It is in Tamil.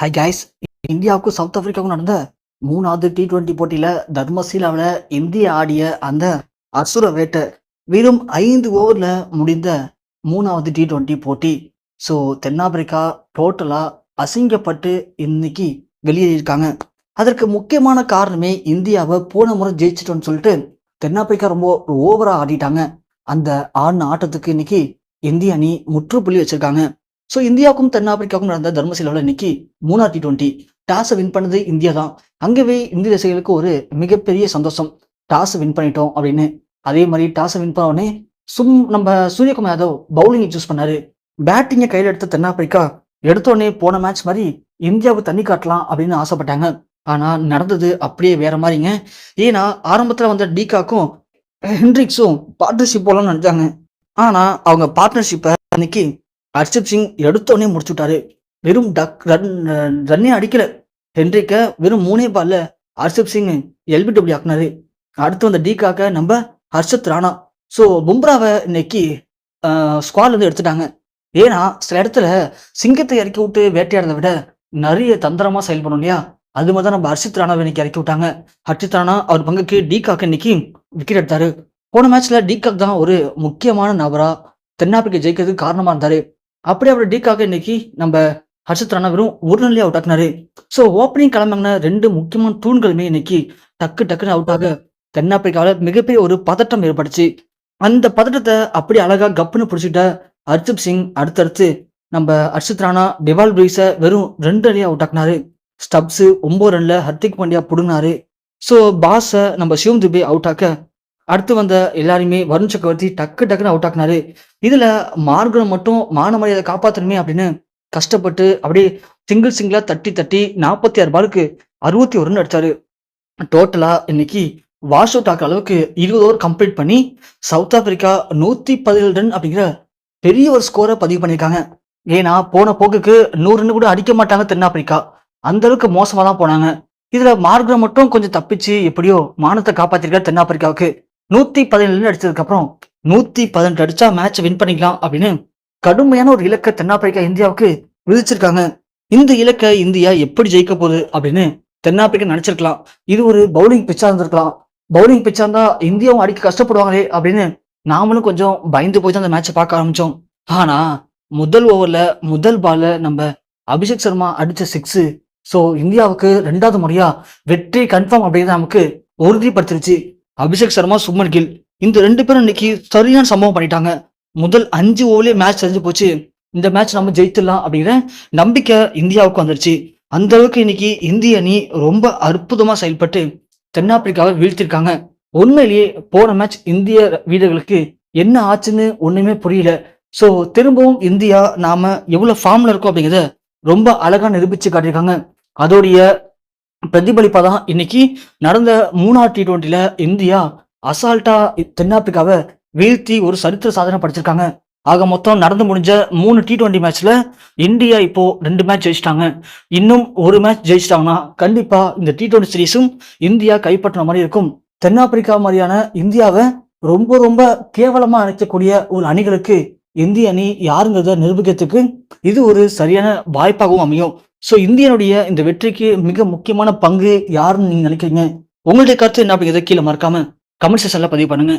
Hi guys. இந்தியாவுக்கும் சவுத் ஆப்பிரிக்காவுக்கும் நடந்த 3வது T20 போட்டியில தர்மசீலாவில் இந்தியா ஆடிய அந்த அசுர வேட்டை வெறும் 5 ஓவர்ல முடிந்த 3வது T20 போட்டி. ஸோ தென்னாப்பிரிக்கா டோட்டலா அசிங்கப்பட்டு இன்னைக்கு வெளியேறியிருக்காங்க. அதற்கு முக்கியமான காரணமே இந்தியாவை போன முறை ஜெயிச்சிட்டோன்னு சொல்லிட்டு தென்னாப்பிரிக்கா ரொம்ப ஓவரா ஆடிட்டாங்க. அந்த ஆடின ஆட்டத்துக்கு இன்னைக்கு இந்திய அணி முற்றுப்புள்ளி வச்சிருக்காங்க. ஸோ இந்தியாவுக்கும் தென்னாப்பிரிக்காவுக்கும் நடந்த தர்மசீலாவில் இன்னைக்கு 3வது T20 டாஸை வின் பண்ணது இந்தியா தான். அங்கவே இந்திய ரசிகர்களுக்கு ஒரு மிகப்பெரிய சந்தோஷம், டாஸ் வின் பண்ணிட்டோம் அப்படின்னு. அதே மாதிரி டாஸை வின் பண்ண உடனே நம்ம சூரியகுமார் யாதவ் பவுலிங்கை சூஸ் பண்ணாரு. பேட்டிங்கை கையில் எடுத்த தென்னாப்பிரிக்கா எடுத்தோடனே போன மேட்ச் மாதிரி இந்தியாவுக்கு தண்ணி காட்டலாம் அப்படின்னு ஆசைப்பட்டாங்க. ஆனால் நடந்தது அப்படியே வேற மாதிரிங்க. ஏன்னா ஆரம்பத்தில் வந்த டீகாக்கும் ஹென்ட்ரிக்ஸும் பார்ட்னர்ஷிப் போலாம்னு நினைச்சாங்க. ஆனால் அவங்க பார்ட்னர்ஷிப்பை அன்னைக்கு ஹர்ஷப் சிங் எடுத்தோடனே முடிச்சு விட்டாரு. வெறும் ரன்னே அடிக்கல. ஹென்ரிக்க வெறும் 3 பால்ல ஹர்ஷப் சிங் LBW ஆக்குனாரு. அடுத்து வந்த டீகாக்க நம்ம ஹர்ஷத் ராணா. ஸோ பும்ராவை இன்னைக்கு ஸ்குவாட்ல இருந்து எடுத்துட்டாங்க. ஏன்னா சில இடத்துல சிங்கத்தை இறக்கி விட்டு வேட்டையாடுறதை விட நிறைய தந்திரமா செயல்படும் இல்லையா, அது மாதிரி தான் நம்ம ஹர்ஷித் ராணாவை இன்னைக்கு இறக்கி விட்டாங்க. ஹர்ஷித் ராணா அவர் பங்குக்கு டீகாக்க இன்னைக்கு விக்கெட் எடுத்தாரு. போன மேட்ச்ல டீகாக் தான் ஒரு முக்கியமான நபரா தென்னாப்பிரிக்கா ஜெயிக்கிறதுக்கு காரணமா இருந்தாரு. அப்படியே அவர் டீகாக்க இன்னைக்கு நம்ம ஹர்ஷித் ராணா வெறும் ஒரு ரன்லயே அவுட் ஆக்குனாரு. ஸோ ஓப்பனிங் கிளம்பின 2 முக்கியமான தூண்களுமே இன்னைக்கு டக்குன்னு அவுட் ஆக தென்னாப்பிரிக்காவில் மிகப்பெரிய ஒரு பதட்டம் ஏற்பட்டுச்சு. அந்த பதட்டத்தை அப்படி அழகா கப்புன்னு பிடிச்சிட்ட ஹர்ஷப் சிங் அடுத்தடுத்து நம்ம ஹர்ஷித் ராணா டெவால் பிரீஸை வெறும் 2 ரன்லயே அவுட் ஆக்குனாரு. ஸ்டப்ஸ் 9 ரன்ல ஹர்திக் பாண்டியா புடுங்கினாரு. ஸோ பாஸை நம்ம சிவம் துபே அவுட் ஆக்க அடுத்து வந்த எல்லாருமே வருண் சக்கரவர்த்தி டக்குன்னு அவுட் ஆக்குனாரு. இதுல மார்கரம் மட்டும் மான மரியாதை காப்பாற்றணுமே அப்படின்னு கஷ்டப்பட்டு அப்படியே சிங்கிளா தட்டி 46 பாலுக்கு 61 ரன் அடிச்சாரு. டோட்டலா இன்னைக்கு வாஷ் அவுட் ஆக்குற அளவுக்கு 20 ஓவர் கம்ப்ளீட் பண்ணி சவுத் ஆப்பிரிக்கா 117 ரன் அப்படிங்கிற பெரிய ஒரு ஸ்கோரை பதிவு பண்ணியிருக்காங்க. ஏன்னா போன போக்குக்கு 100 ரன் கூட அடிக்க மாட்டாங்க தென்னாப்பிரிக்கா, அந்த அளவுக்கு மோசமா தான் போனாங்க. இதுல மார்கரம் மட்டும் கொஞ்சம் தப்பிச்சு எப்படியோ மானத்தை காப்பாத்திருக்காரு தென்னாப்பிரிக்காவுக்கு. 117 ரன் அடிச்சதுக்கு அப்புறம் 118 அடிச்சா மேட்ச் வின் பண்ணிக்கலாம் அப்படின்னு கடுமையான ஒரு இலக்கை தென்னாப்பிரிக்கா இந்தியாவுக்கு விதிச்சிருக்காங்க. இந்த இலக்கை இந்தியா எப்படி ஜெயிக்க போகுது அப்படின்னு தென்னாப்பிரிக்கா நினைச்சிருக்கலாம். இது ஒரு பவுலிங் பிச்சா இருந்திருக்கலாம். பவுலிங் பிச்சா இருந்தா இந்தியாவும் அடிக்க கஷ்டப்படுவாங்களே அப்படின்னு நாமளும் கொஞ்சம் பயந்து போய் தான் அந்த மேட்சை பார்க்க ஆரம்பிச்சோம். ஆனா முதல் ஓவர்ல முதல் பால்ல நம்ம அபிஷேக் சர்மா அடிச்ச 6 ஸோ இந்தியாவுக்கு 2வது முறையா வெற்றி கன்ஃபார்ம் அப்படின்னு நமக்கு உறுதிப்படுத்திருச்சு. அபிஷேக் சர்மா, சுப்மன் கில் இந்த 2 பேரும் இன்னைக்கு சரியான சம்பவம் பண்ணிட்டாங்க. முதல் 5 ஓவர்லேயே மேட்ச் தெரிஞ்சு போச்சு. இந்த மேட்ச் நம்ம ஜெயித்துடலாம் அப்படிங்கிற நம்பிக்கை இந்தியாவுக்கு வந்துருச்சு. அந்த அளவுக்கு இன்னைக்கு இந்திய அணி ரொம்ப அற்புதமா செயல்பட்டு தென்னாப்பிரிக்காவை வீழ்த்திருக்காங்க. உண்மையிலேயே போன மேட்ச் இந்திய வீரர்களுக்கு என்ன ஆச்சுன்னு ஒண்ணுமே புரியல. ஸோ திரும்பவும் இந்தியா நாம எவ்வளவு ஃபார்ம்ல இருக்கோம் அப்படிங்கிறத ரொம்ப அழகா நிரூபிச்சு காட்டியிருக்காங்க. அதோடைய பிரதிபலிப்பா தான் இன்னைக்கு நடந்த 3வது T20ல இந்தியா அசால்ட்டா தென்னாப்பிரிக்காவை வீழ்த்தி ஒரு சரித்திர சாதனை படிச்சிருக்காங்க. ஆக மொத்தம் நடந்து முடிஞ்ச 3 T20 மேட்ச்ல இந்தியா இப்போ 2 மேட்ச் ஜெயிச்சிட்டாங்க. இன்னும் ஒரு மேட்ச் ஜெயிச்சிட்டாங்கன்னா கண்டிப்பா இந்த T20 சீரீஸும் இந்தியா கைப்பற்றின மாதிரி இருக்கும். தென்னாப்பிரிக்கா மாதிரியான இந்தியாவை ரொம்ப ரொம்ப கேவலமா நினைக்கக்கூடிய ஒரு அணிகளுக்கு இந்திய அணி யாருங்கிறத நிரூபிக்கிறதுக்கு இது ஒரு சரியான வாய்ப்பாகவும் அமையும். ஸோ இந்தியனுடைய இந்த வெற்றிக்கு மிக முக்கியமான பங்கு யாருன்னு நீங்க நினைக்கிறீங்க? உங்களுடைய கருத்து என்ன அப்படிங்கிறத கீழே மறக்காம கமெண்ட் செக்ஷன்ல பதிவு பண்ணுங்க.